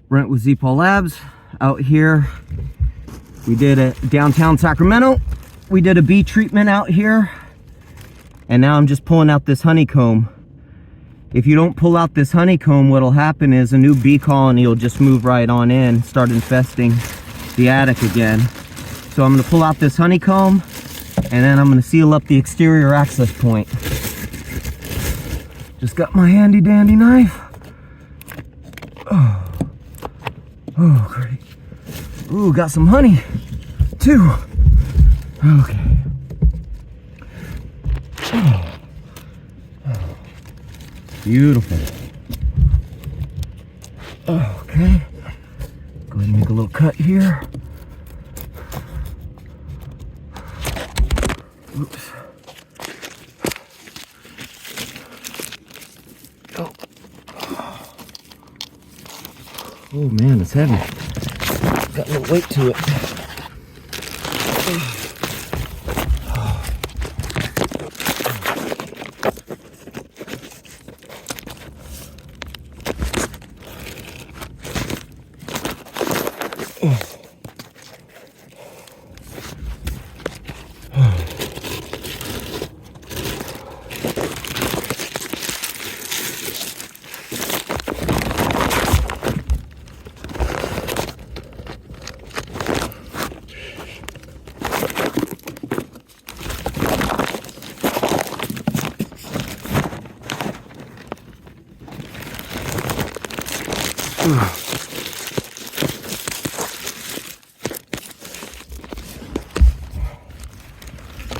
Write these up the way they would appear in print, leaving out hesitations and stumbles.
Brent with Z-Paw Labs out here. We did a downtown Sacramento. We did a bee treatment out here. And now I'm just pulling out this honeycomb. If you don't pull out this honeycomb, what'll happen is a new bee colony will just move right on in, start infesting the attic again. So I'm gonna pull out this honeycomb and then I'm gonna seal up the exterior access point. Just got my handy dandy knife. Oh, great. Ooh, got some honey too. Okay. Beautiful. Okay. Go ahead and make a little cut here. Oops. Oh. Oh man, it's heavy. Got a little weight to it.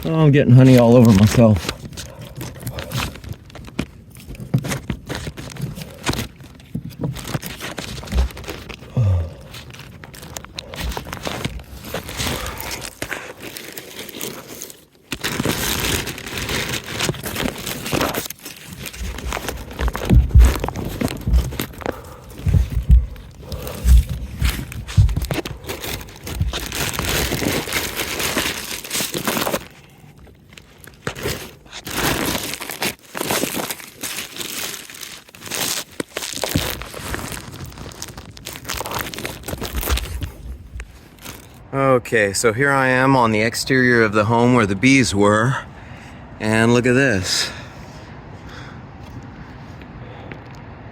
Oh, I'm getting honey all over myself. Okay, so here I am on the exterior of the home where the bees were, and look at this.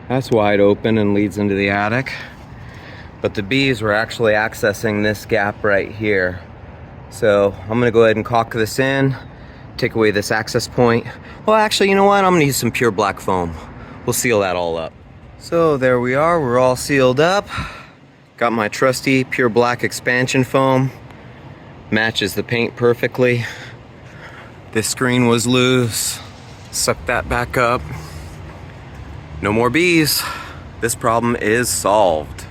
That's wide open and leads into the attic, but the bees were actually accessing this gap right here. So I'm gonna go ahead and caulk this in, take away this access point. Well, actually, you know what? I'm gonna use some pure black foam. We'll seal that all up. So there we are, we're all sealed up. Got my trusty pure black expansion foam. Matches the paint perfectly. This screen was loose. Suck that back up. No more bees. This problem is solved.